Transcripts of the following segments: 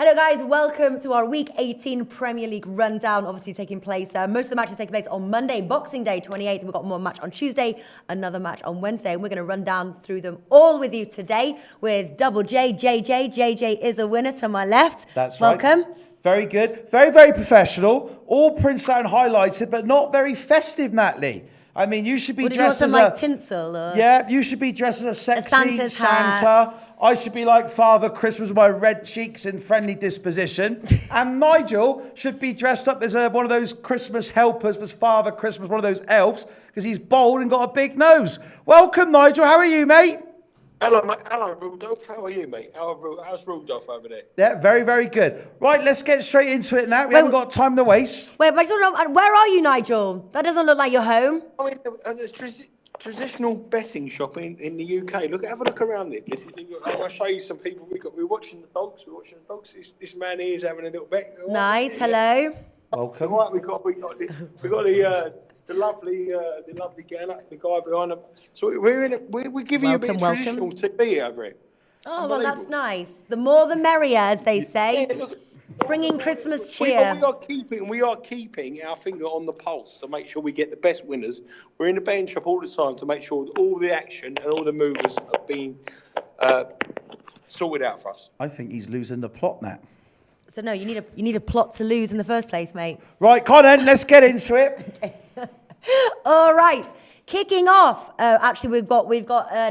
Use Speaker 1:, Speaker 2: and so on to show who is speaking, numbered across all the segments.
Speaker 1: Hello guys, welcome to our Week 18 Premier League rundown, obviously taking place, most of the matches taking place on Monday, Boxing Day 28th, we've got one match on Tuesday, another match on Wednesday, and we're going to run down through them all with you today with Double J, JJ. JJ is a winner to my left.
Speaker 2: That's
Speaker 1: welcome.
Speaker 2: Right. Very good, very professional, all Princetown highlighted, but not very festive, Natalie. I mean, you should be dressed as
Speaker 1: like tinsel? Or?
Speaker 2: Yeah, you should be dressed as a sexy
Speaker 1: Santa's
Speaker 2: Santa.
Speaker 1: hat.
Speaker 2: I should be like Father Christmas with my red cheeks and friendly disposition. And Nigel should be dressed up as one of those Christmas helpers for Father Christmas, one of those elves, because he's bold and got a big nose. Welcome, Nigel. How are you, mate?
Speaker 3: Hello, mate. Hello, Rudolph. How are you, mate? How's Rudolph over there?
Speaker 2: Yeah, very good. Right, let's get straight into it now. We haven't got time to waste.
Speaker 1: Wait, but I just don't know, where are you, Nigel? That doesn't look like your home.
Speaker 3: I'm in a traditional betting shop in the UK. Have a look around it. I'm going to show you some people. We're watching the dogs. This man here is having a little bet.
Speaker 1: Nice. Hello.
Speaker 2: Welcome.
Speaker 3: Right, we got the lovely guy behind him. So we're giving you a bit of traditional TV over here.
Speaker 1: Oh, well, that's nice. The more the merrier, as they say.
Speaker 3: Yeah, look,
Speaker 1: bringing Christmas cheer.
Speaker 3: We are keeping our finger on the pulse to make sure we get the best winners. We're in the betting shop all the time to make sure that all the action and all the movers are being sorted out for us.
Speaker 2: I think he's losing the plot now.
Speaker 1: So no, you need a plot to lose in the first place, mate.
Speaker 2: Right, come on then, let's get into it.
Speaker 1: All right. Kicking off, actually we've got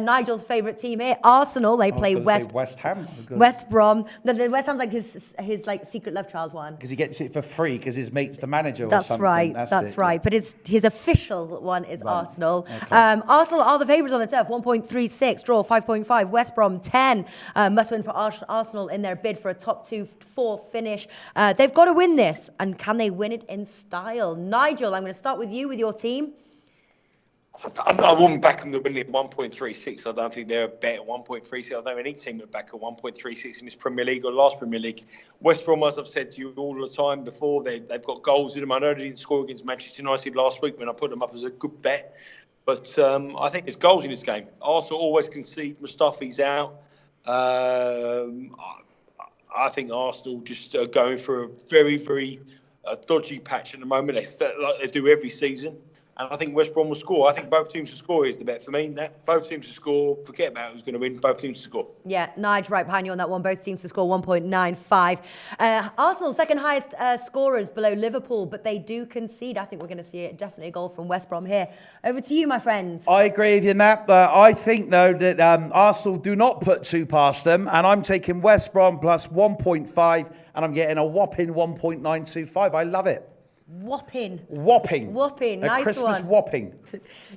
Speaker 1: Nigel's favourite team here, Arsenal. They play
Speaker 2: West Ham.
Speaker 1: West Brom. The West Ham's like his like secret love child one.
Speaker 2: Because he gets it for free because his mate's the manager or
Speaker 1: That's
Speaker 2: something.
Speaker 1: right. That's right. Yeah. But his official one is right. Arsenal. Okay. Arsenal are the favourites on the turf. 1.36, draw 5.5. West Brom 10. Must win for Arsenal in their bid for a top 2-4 finish. They've got to win this, and can they win it in style? Nigel, I'm going to start with you with your team.
Speaker 3: I wouldn't back them to win at 1.36. I don't think they're a bet at 1.36. I don't know any team would back at 1.36 in this Premier League or last Premier League. West Brom, as I've said to you all the time before, they've got goals in them. I know they didn't score against Manchester United last week when I put them up as a good bet. But I think there's goals in this game. Arsenal always concede. Mustafi's out. I think Arsenal just are going for a very dodgy patch at the moment, like they do every season. And I think West Brom will score. I think both teams to score is the bet for me. Both teams to score. Forget about who's going to win. Both teams to score.
Speaker 1: Yeah, Nigel right behind you on that one. Both teams to score 1.95. Arsenal, second highest scorers below Liverpool, but they do concede. I think we're going to see definitely a goal from West Brom here. Over to you, my friend.
Speaker 2: I agree with you, Matt. I think, though, that Arsenal do not put two past them. And I'm taking West Brom plus 1.5, and I'm getting a whopping 1.925. I love it.
Speaker 1: Whopping.
Speaker 2: Nice Christmas
Speaker 1: one.
Speaker 2: Whopping.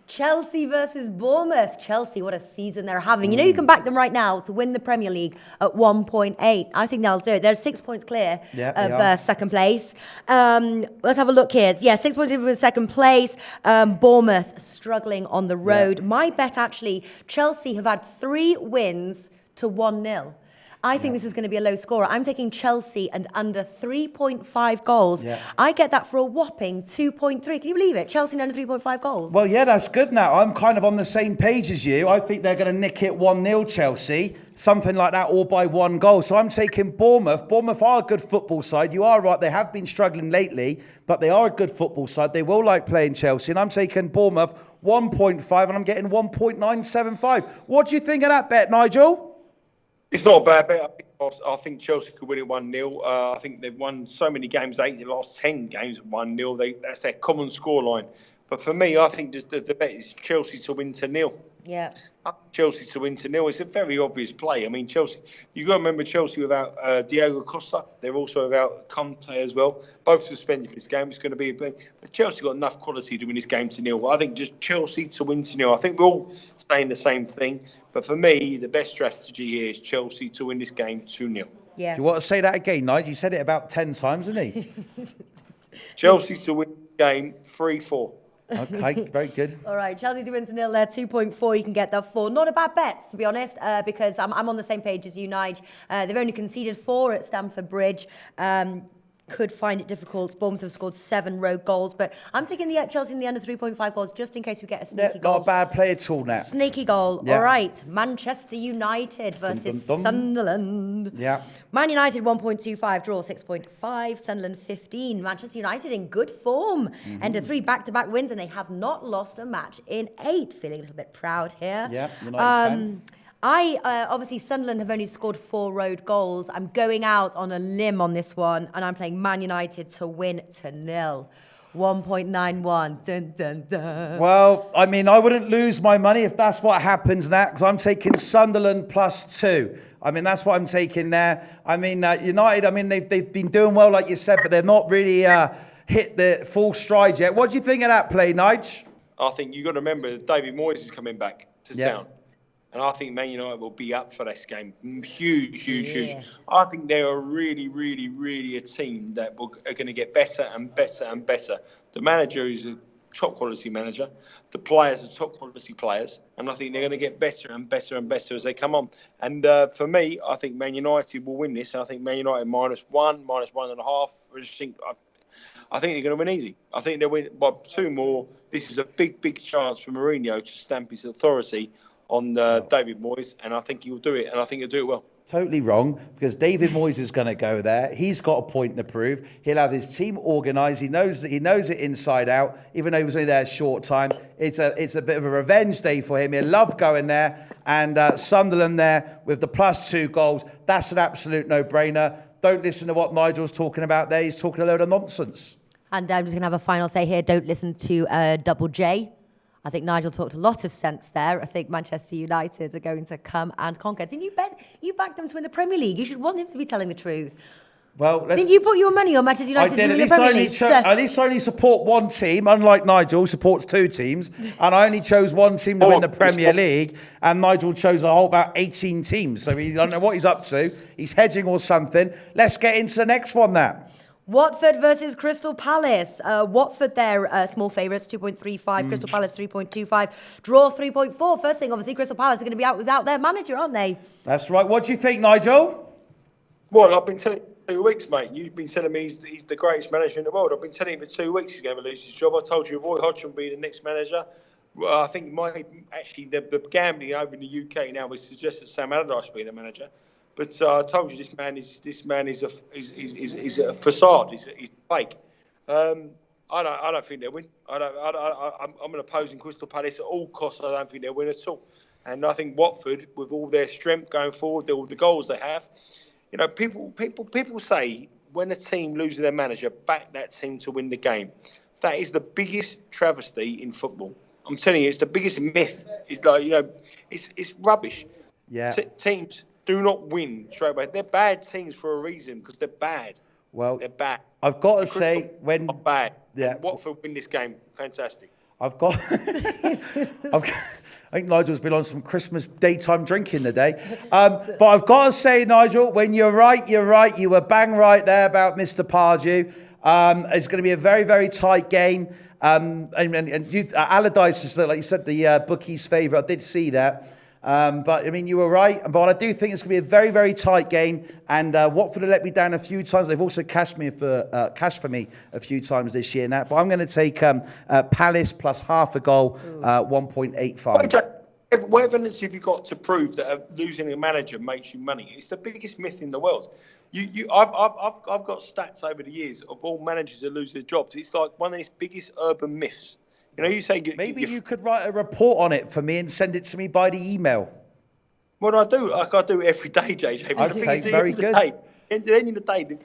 Speaker 1: Chelsea versus Bournemouth. Chelsea, what a season they're having. You know you can back them right now to win the Premier League at 1.8. I think they'll do it. They're 6 points clear of second place. Let's have a look here. Yeah, 6 points in second place. Bournemouth struggling on the road. Yeah. My bet, actually, Chelsea have had 3 wins to 1-0. I think this is going to be a low scorer. I'm taking Chelsea and under 3.5 goals. Yeah. I get that for a whopping 2.3. Can you believe it? Chelsea and under 3.5 goals.
Speaker 2: Well, yeah, that's good now. I'm kind of on the same page as you. I think they're going to nick it 1-0 Chelsea, something like that, or by 1 goal. So I'm taking Bournemouth. Bournemouth are a good football side. You are right. They have been struggling lately, but they are a good football side. They will like playing Chelsea. And I'm taking Bournemouth 1.5, and I'm getting 1.975. What do you think of that bet, Nigel?
Speaker 3: It's not a bad bet. I think Chelsea could win it 1-0. I think they've won so many games, 8 of the last 10 games 1-0. That's their common scoreline. But for me, I think the bet is Chelsea to win to 0.
Speaker 1: Yeah.
Speaker 3: Chelsea to win to 0. It's a very obvious play. I mean, Chelsea. You got to remember Chelsea without Diego Costa. They're also without Conte as well. Both suspended for this game. It's going to be a play. But Chelsea got enough quality to win this game to 0. I think just Chelsea to win to 0. I think we're all saying the same thing. But for me, the best strategy here is Chelsea to win this game 2-0.
Speaker 1: Yeah.
Speaker 2: Do you want to say that again, Nigel? You said it about 10 times, didn't he?
Speaker 3: Chelsea to win the game 3-4.
Speaker 2: Okay, very good.
Speaker 1: All right, Chelsea to win to 0 there, 2.4. You can get that for. Not a bad bet, to be honest, because I'm on the same page as you, Nige. They've only conceded 4 at Stamford Bridge. could find it difficult. Bournemouth have scored 7 road goals, but I'm taking the Chelsea in the under 3.5 goals just in case we get a sneaky goal.
Speaker 2: Not a bad play at all now.
Speaker 1: Sneaky goal.
Speaker 2: Yeah.
Speaker 1: All right. Manchester United versus Sunderland.
Speaker 2: Yeah.
Speaker 1: Man United 1.25, draw 6.5, Sunderland 15. Manchester United in good form. Ended 3 back-to-back wins, and they have not lost a match in 8. Feeling a little bit proud here.
Speaker 2: Yeah, United fan.
Speaker 1: Obviously, Sunderland have only scored 4 road goals. I'm going out on a limb on this one, and I'm playing Man United to win to 0. 1.91. Dun, dun, dun.
Speaker 2: Well, I mean, I wouldn't lose my money if that's what happens now, because I'm taking Sunderland +2. I mean, that's what I'm taking there. I mean, United, I mean, they've been doing well, like you said, but they've not really hit the full stride yet. What do you think of that play, Nige?
Speaker 3: I think you've got to remember that David Moyes is coming back to town. And I think Man United will be up for this game. Huge. I think they're really a team that are going to get better and better and better. The manager is a top quality manager. The players are top quality players. And I think they're going to get better and better and better as they come on. And for me, I think Man United will win this. And I think Man United -1, -1.5. I think they're going to win easy. I think they'll win by 2 more. This is a big chance for Mourinho to stamp his authority on David Moyes, and I think he'll do it, and I think he'll do it well.
Speaker 2: Totally wrong, because David Moyes is going to go there. He's got a point to prove. He'll have his team organised. He knows it inside out, even though he was only there a short time. It's a bit of a revenge day for him. He'll love going there, and Sunderland there with the +2 goals. That's an absolute no-brainer. Don't listen to what Nigel's talking about there. He's talking a load of nonsense.
Speaker 1: And I'm just going to have a final say here. Don't listen to Double J. I think Nigel talked a lot of sense there. I think Manchester United are going to come and conquer. Didn't you back them to win the Premier League? You should want him to be telling the truth.
Speaker 2: Well,
Speaker 1: didn't you put your money on Manchester United to win the Premier League?
Speaker 2: At least I only support one team, unlike Nigel, who supports 2 teams. And I only chose one team to win the Premier League. And Nigel chose about 18 teams. So I don't know what he's up to. He's hedging or something. Let's get into the next one now.
Speaker 1: Watford versus Crystal Palace. Watford, they're small favourites, 2.35. Crystal Palace, 3.25. Draw, 3.4. First thing, obviously, Crystal Palace are going to be out without their manager, aren't they?
Speaker 2: That's right. What do you think, Nigel?
Speaker 3: Well, I've been telling you 2 weeks, mate. You've been telling me he's the greatest manager in the world. I've been telling you for 2 weeks he's going to lose his job. I told you Roy Hodgson will be the next manager. Well, I think the gambling over in the UK now would suggest that Sam Allardyce will be the manager. But I told you this man is a facade. He's fake. I don't think they'll win. I'm an opposing Crystal Palace at all costs. I don't think they'll win at all. And I think Watford, with all their strength going forward, all the goals they have, people say when a team loses their manager, back that team to win the game. That is the biggest travesty in football. I'm telling you, it's the biggest myth. It's like it's rubbish.
Speaker 2: Yeah.
Speaker 3: Teams do not win straight away. They're bad teams for a reason, because they're bad.
Speaker 2: Well,
Speaker 3: they're bad.
Speaker 2: I've got to say, when
Speaker 3: not bad.
Speaker 2: Yeah.
Speaker 3: Watford win this game, fantastic.
Speaker 2: I think Nigel's been on some Christmas daytime drinking today. But I've got to say, Nigel, when you're right, you're right. You were bang right there about Mr. Pardew. It's going to be a very, very tight game. Allardyce is, like you said, the bookie's favourite. I did see that. But I mean, you were right. But I do think it's going to be a very, very tight game. And Watford have let me down a few times. They've also cashed for me a few times this year now. But I'm going to take Palace plus half a goal, 1.85.
Speaker 3: What evidence have you got to prove that losing a manager makes you money? It's the biggest myth in the world. I've got stats over the years of all managers that lose their jobs. It's like one of these biggest urban myths. You say
Speaker 2: maybe you could write a report on it for me and send it to me by the email.
Speaker 3: Well, I do. I do it every day, JJ. But
Speaker 2: okay, very good.
Speaker 3: At the end of the day,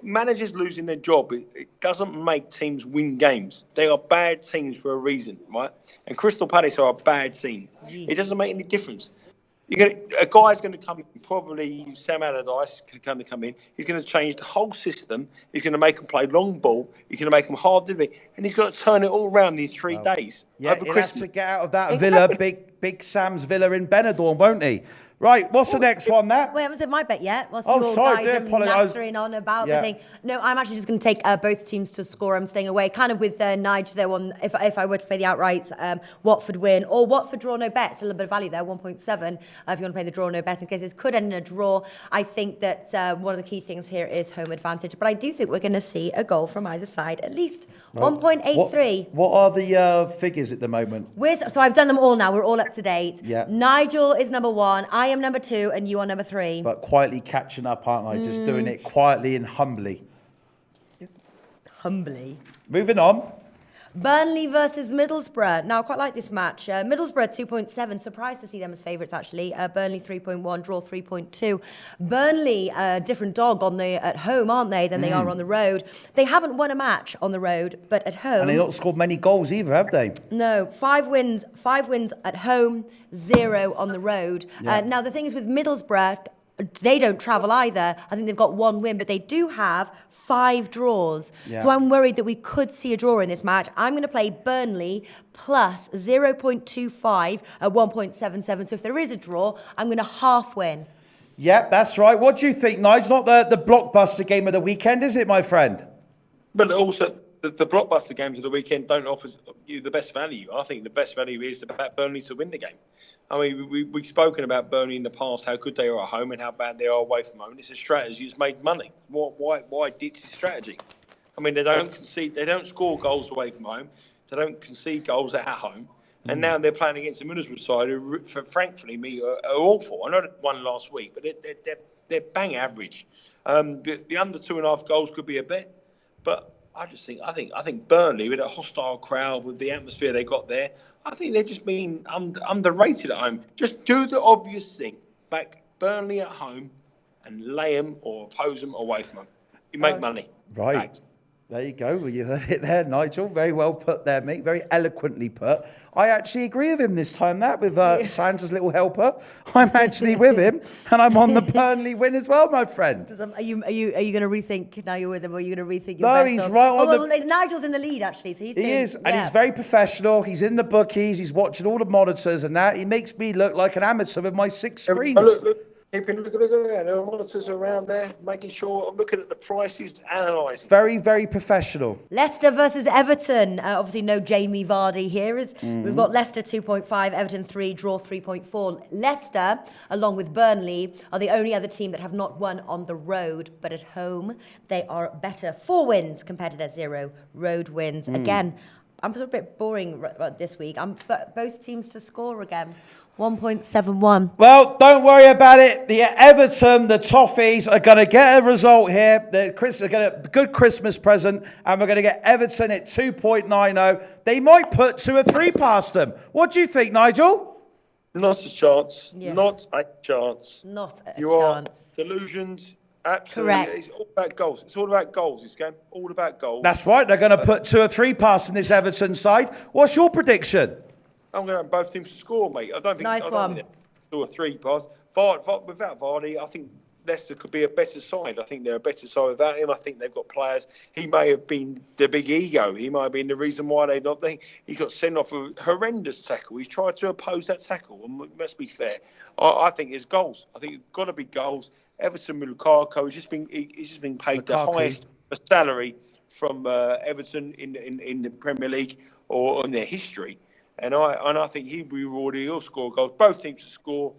Speaker 3: managers losing their job, it doesn't make teams win games. They are bad teams for a reason, right? And Crystal Palace are a bad team. It doesn't make any difference. A guy's going to come in, probably Sam Allardyce can come in. He's going to change the whole system. He's going to make them play long ball. He's going to make them hard, and he's going to turn it all around in 3 days.
Speaker 2: Yeah, he'll have to get out of that Villa big. Big Sam's Villa in Benidorm, won't he? Right, what's the next one, Nat?
Speaker 1: Wait, I haven't said my bet yet. What's
Speaker 2: Oh,
Speaker 1: your
Speaker 2: sorry,
Speaker 1: guys
Speaker 2: do apologise.
Speaker 1: nattering on about the thing? No, I'm actually just going to take both teams to score. I'm staying away. Kind of with Nige there one. If I were to play the outrights, Watford win or Watford draw no bet. Still a little bit of value there, 1.7. If you want to play the draw no bet, in case this could end in a draw. I think that one of the key things here is home advantage. But I do think we're going to see a goal from either side, at least 1.83.
Speaker 2: What are the figures at the moment?
Speaker 1: So I've done them all now. We're all up to date.
Speaker 2: Yeah.
Speaker 1: Nigel is number 1. I am number 2, and you are number 3.
Speaker 2: But quietly catching up, aren't I? Just doing it quietly and humbly.
Speaker 1: Humbly.
Speaker 2: Moving on.
Speaker 1: Burnley versus Middlesbrough. Now, I quite like this match. Middlesbrough 2.7. Surprised to see them as favourites, actually. Burnley 3.1, draw 3.2. Burnley, different dog at home, aren't they, than they are on the road. They haven't won a match on the road, but at home.
Speaker 2: And they've not scored many goals either, have they?
Speaker 1: No, 5 wins at home, 0 on the road.
Speaker 2: Yeah.
Speaker 1: Now, the thing is with Middlesbrough, they don't travel either. I think they've got 1 win, but they do have 5 draws.
Speaker 2: Yeah.
Speaker 1: So I'm worried that we could see a draw in this match. I'm going to play Burnley plus 0.25 at 1.77. So if there is a draw, I'm going to half win.
Speaker 2: Yep, that's right. What do you think, Nigel? Not the blockbuster game of the weekend, is it, my friend?
Speaker 3: But also, the blockbuster games of the weekend don't offer you the best value. I think the best value is to back Burnley to win the game. I mean, we've spoken about Burnley in the past, how good they are at home and how bad they are away from home. It's a strategy that's made money. Why ditch this strategy? I mean, they don't concede, they don't score goals away from home. They don't concede goals at home. And now they're playing against the Middlesbrough side, who, frankly, are awful. I know they won last week, but they're bang average. The under 2.5 goals could be a bet, but I think Burnley, with a hostile crowd, with the atmosphere they got there, I think they're just being underrated at home. Just do the obvious thing. Back Burnley at home and lay them or oppose them away from them. You make money.
Speaker 2: Right.
Speaker 3: Fact.
Speaker 2: There you go. Well, you heard it there, Nigel. Very well put there, mate. Very eloquently put. I actually agree with him this time, with Santa's little helper. I'm actually with him, and I'm on the Burnley win as well, my friend.
Speaker 1: Are you going to rethink now you're with him, or are you going to rethink your
Speaker 2: No,
Speaker 1: bets
Speaker 2: he's
Speaker 1: on?
Speaker 2: right on
Speaker 1: Nigel's in the lead, actually. So
Speaker 2: he is, and he's very professional. He's in the bookies. He's watching all the monitors and that. He makes me look like an amateur with my 6 screens.
Speaker 3: Look. Keeping looking at that. There are monitors around there, making sure I'm looking at the prices, analysing.
Speaker 2: Very, very professional.
Speaker 1: Leicester versus Everton. Obviously, no Jamie Vardy here. We've got Leicester 2.5, Everton 3, draw 3.4. Leicester, along with Burnley, are the only other team that have not won on the road, but at home they are better. 4 wins compared to their 0 road wins. Again, I'm a bit boring this week. But both teams to score again. 1.71.
Speaker 2: Well, don't worry about it. The Everton, the Toffees, are going to get a result here. They're going to get a good Christmas present, and we're going to get Everton at 2.90. They might put 2 or 3 past them. What do you think, Nigel?
Speaker 3: Not a chance.
Speaker 1: Yeah.
Speaker 3: Not a chance.
Speaker 1: Not a
Speaker 3: You
Speaker 1: chance.
Speaker 3: are delusioned. Absolutely.
Speaker 1: Correct.
Speaker 3: It's all about goals. It's all about goals, this game. All about goals.
Speaker 2: That's right. They're going to put 2 or 3 past them, this Everton side. What's your prediction?
Speaker 3: I'm going to have both teams to score, mate. I don't think
Speaker 1: Nice one.
Speaker 3: think 2 or 3 pass. Without Vardy, I think Leicester could be a better side. I think they're a better side without him. I think they've got players. He may have been the big ego. He might have been the reason why they not. He got sent off a horrendous tackle. He's tried to oppose that tackle. And it must be fair. I think it's goals. I think it's got to be goals. Everton with Lukaku, he's just been paid the highest salary from Everton in the Premier League or in their history. And I think he'll score goals. Both teams to score.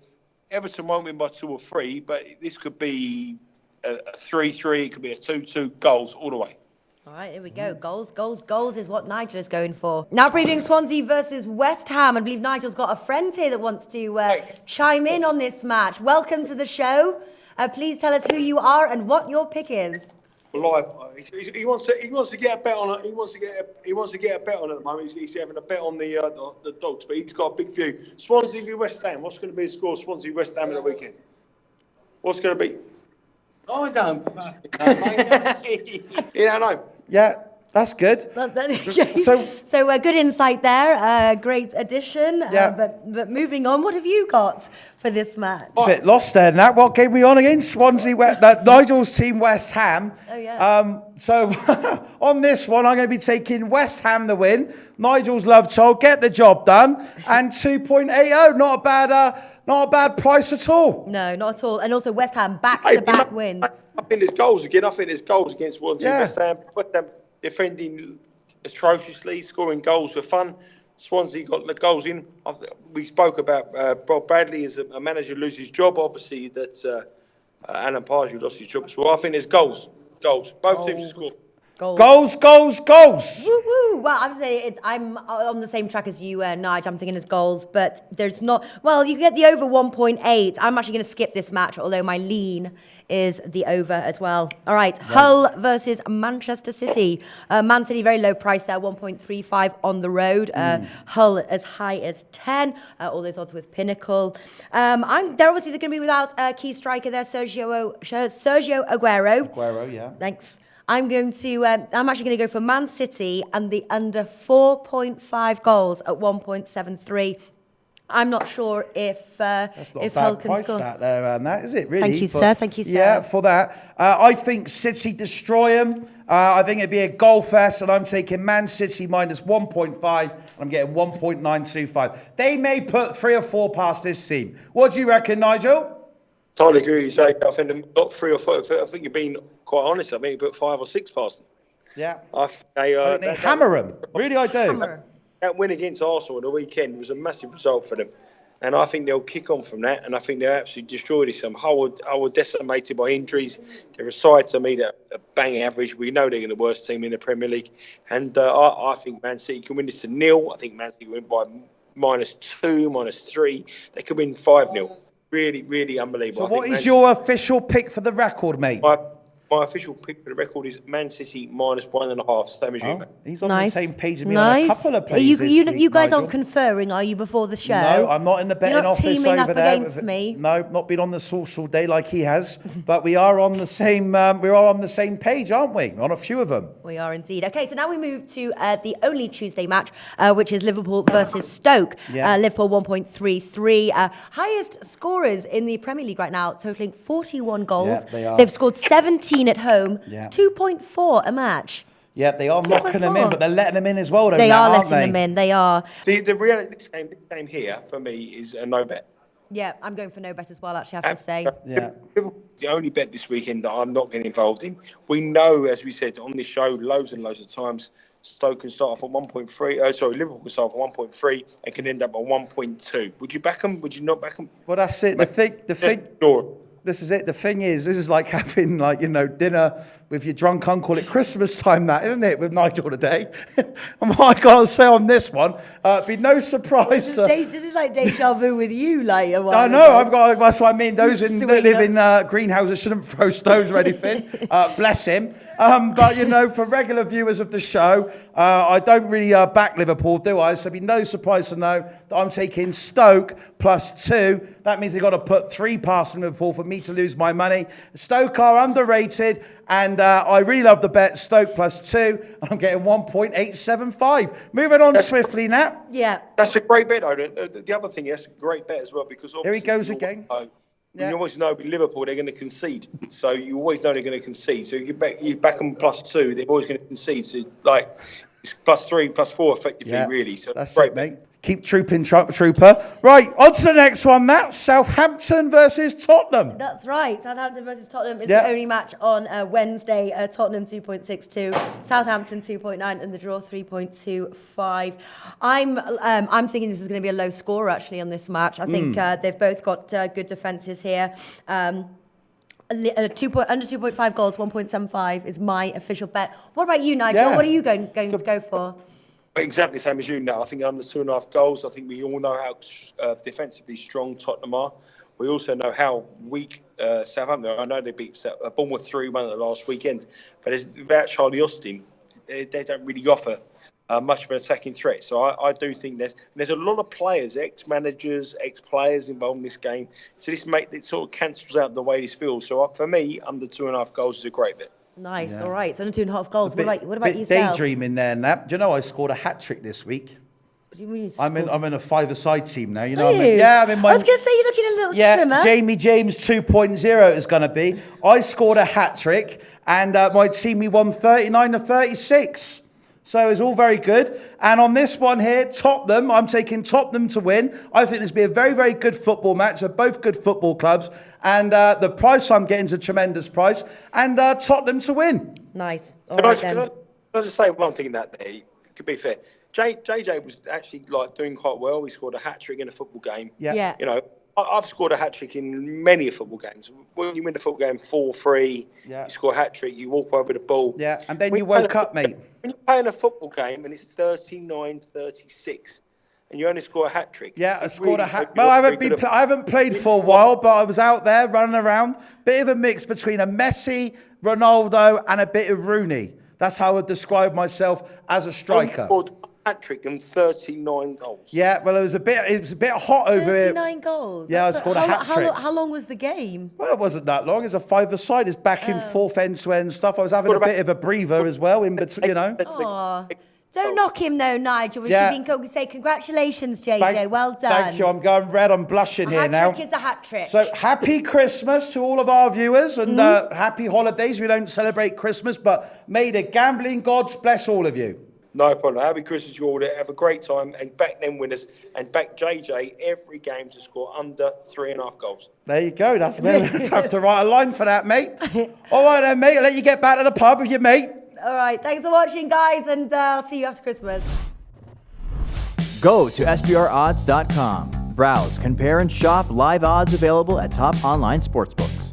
Speaker 3: Everton won't win by 2 or 3, but this could be a 3-3. It could be a 2-2 goals all the way.
Speaker 1: All right, here we go. Goals is what Nigel is going for. Now previewing Swansea versus West Ham. I believe Nigel's got a friend here that wants to chime in on this match. Welcome to the show. Please tell us who you are and what your pick is.
Speaker 3: Live. He wants to get a bet on it. He wants to get a bet on it at the moment. He's having a bet on the dogs, but he's got a big view. Swansea v West Ham. What's going to be the score? Swansea West Ham at the weekend. What's going to be?
Speaker 4: I don't.
Speaker 3: You don't know.
Speaker 2: Yeah, That's good.
Speaker 1: So good insight there. Great addition.
Speaker 2: Yeah.
Speaker 1: But moving on, what have you got for this match?
Speaker 2: A bit lost there, Nat. What game we on again? Swansea, Nigel's team, West Ham.
Speaker 1: Oh, yeah.
Speaker 2: So on this one, I'm going to be taking West Ham the win. Nigel's love child, get the job done. And 2.80, not a bad price at all.
Speaker 1: No, not at all. And also West Ham back-to-back wins.
Speaker 3: I think there's goals again. I think there's goals against Swansea.
Speaker 2: Yeah.
Speaker 3: West Ham defending atrociously, scoring goals for fun. Swansea got the goals in. We spoke about Bob Bradley as a manager loses his job. Obviously, that Alan Pardew lost his job as well. I think there's goals. Both teams have scored.
Speaker 2: Goals.
Speaker 1: Woo woo! Well, I would say I'm on the same track as you, Nigel. I'm thinking it's goals, but there's not. Well, you get the over 1.8. I'm actually going to skip this match, although my lean is the over as well. All right, Hull versus Manchester City. Man City very low price there, 1.35 on the road. Hull as high as 10. All those odds with Pinnacle. They're obviously going to be without key striker there, Sergio Aguero.
Speaker 2: Aguero, yeah.
Speaker 1: Thanks. I'm actually going to go for Man City and the under 4.5 goals at 1.73. I'm not sure if
Speaker 2: That's not
Speaker 1: if
Speaker 2: a
Speaker 1: Hull
Speaker 2: bad
Speaker 1: can
Speaker 2: price
Speaker 1: score.
Speaker 2: that is it, really?
Speaker 1: Thank you, sir. Thank you, sir.
Speaker 2: Yeah, for that. I think City destroy them. I think it'd be a goal fest, and I'm taking Man City minus 1.5, and I'm getting 1.925. They may put 3 or 4 past this team. What do you reckon, Nigel?
Speaker 3: Totally agree with you, Jake. I think they've got 3 or 4. I think you've been quite honest. I think you put 5 or 6 past them.
Speaker 2: Yeah.
Speaker 3: They
Speaker 2: hammer them. Really, I do.
Speaker 1: Hammer.
Speaker 3: That win against Arsenal on the weekend was a massive result for them. And I think they'll kick on from that. And I think they'll absolutely destroy this. Hull were decimated by injuries. They're a side to me that are bang average. We know they're the worst team in the Premier League. And I think Man City can win this to 0. I think Man City win by -2, -3. They could win 5-0. Really, really unbelievable.
Speaker 2: So what is your official pick for the record, mate?
Speaker 3: My official pick for the record is Man City -1.5, same as you, mate.
Speaker 2: He's on the same page as me on a couple of pages.
Speaker 1: You guys aren't conferring, are you, before the show?
Speaker 2: No, I'm not in the betting office over there.
Speaker 1: You're not teaming up against me.
Speaker 2: No, not been on the sauce all day like he has. But we are on the same. We are on the same page, aren't we? On a few of them.
Speaker 1: We are indeed. Okay, so now we move to the only Tuesday match, which is Liverpool versus Stoke.
Speaker 2: Yeah.
Speaker 1: Liverpool 1.33, highest scorers in the Premier League right now, totaling 41 goals.
Speaker 2: Yeah, they are.
Speaker 1: They've scored 17 at home,
Speaker 2: Yeah.
Speaker 1: 2.4 a match.
Speaker 2: Yeah, they are knocking them in, but they're letting them in as well.
Speaker 1: They are letting them in. They are.
Speaker 3: The reality, this game here for me is a no bet.
Speaker 1: Yeah, I'm going for no bet as well. Actually, I have to say.
Speaker 2: Yeah.
Speaker 3: The only bet this weekend that I'm not getting involved in. We know, as we said on this show, loads and loads of times, Stoke can start off at 1.3. Liverpool can start off at 1.3 and can end up at 1.2. Would you back them? Would you not back them?
Speaker 2: Well, that's it. The thing. This is it. The thing is, this is like having dinner with your drunk uncle at Christmas time, that, isn't it, with Nigel today? And what I can't say on this one, be no surprise.
Speaker 1: This is like deja vu with you, like a while
Speaker 2: I know, that's what I mean. Those that live in greenhouses shouldn't throw stones or anything. Bless him. But, for regular viewers of the show, I don't really back Liverpool, do I? So it'd be no surprise to know that I'm taking Stoke +2. That means they've got to put 3 past Liverpool for me to lose my money. Stoke are underrated, and I really love the bet. Stoke +2, and I'm getting 1.875. Moving on swiftly, Nat.
Speaker 1: Yeah.
Speaker 3: That's a great bet, though. The other thing, that's a great bet as well, because
Speaker 2: here he goes again.
Speaker 3: You always know with Liverpool they're going to concede, so you always know they're going to concede. So you back them +2, they're always going to concede. So it's +3, +4 effectively, really. So
Speaker 2: that's
Speaker 3: great
Speaker 2: it, mate. Keep trooping, Trooper. Right, on to the next one, Matt. Southampton versus Tottenham.
Speaker 1: That's right. Southampton versus Tottenham is the only match on Wednesday. Tottenham 2.62, Southampton 2.9, and the draw 3.25. I'm thinking this is going to be a low score actually on this match. I think they've both got good defences here. Under 2.5 goals, 1.75 is my official bet. What about you, Nigel?
Speaker 2: Yeah.
Speaker 1: What are you going to go for?
Speaker 3: Exactly the same as you now. I think under 2.5 goals, I think we all know how defensively strong Tottenham are. We also know how weak Southampton are. I know they beat Bournemouth 3-1 at the last weekend, but without Charlie Austin, they don't really offer much of an attacking threat. So I do think there's a lot of players, ex-managers, ex-players involved in this game. So it sort of cancels out the way this feels. So for me, under 2.5 goals is a great bet.
Speaker 1: Nice.
Speaker 2: Yeah.
Speaker 1: All right. So 2.5 goals. What about
Speaker 2: bit
Speaker 1: yourself?
Speaker 2: daydreaming there, Nap. Do you know I scored a hat-trick this week?
Speaker 1: What do you mean?
Speaker 2: I'm in a five-a-side team now. You know
Speaker 1: Are
Speaker 2: what I mean?
Speaker 1: you?
Speaker 2: Yeah, I'm in my...
Speaker 1: I was going to say you're looking a little trimmer.
Speaker 2: Jamie James 2.0 is going to be. I scored a hat-trick, and my team, we won 39-36. So it's all very good. And on this one here, Tottenham, I'm taking Tottenham to win. I think this will be a very, very good football match. They're both good football clubs. And the price I'm getting is a tremendous price. And Tottenham to win.
Speaker 1: Nice. All
Speaker 3: Can
Speaker 1: right, then.
Speaker 3: I just say one thing that day? It could be fair. JJ was actually doing quite well. He scored a hat-trick in a football game.
Speaker 1: Yeah.
Speaker 3: You know, I've scored a hat-trick in many football games. When you win the football game 4-3, you score a hat-trick, you walk away with the ball.
Speaker 2: Yeah, and then you woke up, mate.
Speaker 3: When you're playing a football game and it's 39-36 and you only score a hat-trick.
Speaker 2: Yeah, I scored a hat. Well, I haven't played for a while, but I was out there running around. Bit of a mix between a Messi, Ronaldo, and a bit of Rooney. That's how I would describe myself as a striker.
Speaker 3: Scored a hat-trick and 39 goals.
Speaker 2: Yeah, well, it was a bit hot over here.
Speaker 1: 39 goals.
Speaker 2: Yeah, I scored a hat-trick.
Speaker 1: How long was the game?
Speaker 2: Well, it wasn't that long. It's a five-a-side. It's back and forth, end-to-end stuff. I was having a bit of a breather as well in between, you know.
Speaker 1: Oh, don't knock him though, Nigel. We
Speaker 2: Yeah.
Speaker 1: should say congratulations, JJ. Well done.
Speaker 2: Thank you. I'm going red. I'm blushing here now.
Speaker 1: Hat-trick is a hat-trick.
Speaker 2: So happy Christmas to all of our viewers and happy holidays. We don't celebrate Christmas, but may the gambling gods bless all of you.
Speaker 3: No problem. Happy Christmas to you all. Have a great time and back them winners and back JJ every game to score under 3.5 goals.
Speaker 2: There you go. That's me. I have to write a line for that, mate. All right then, mate. I'll let you get back to the pub with your mate.
Speaker 1: All right. Thanks for watching, guys, and I'll see you after Christmas.
Speaker 4: Go to SBRodds.com. Browse, compare, and shop live odds available at top online sportsbooks.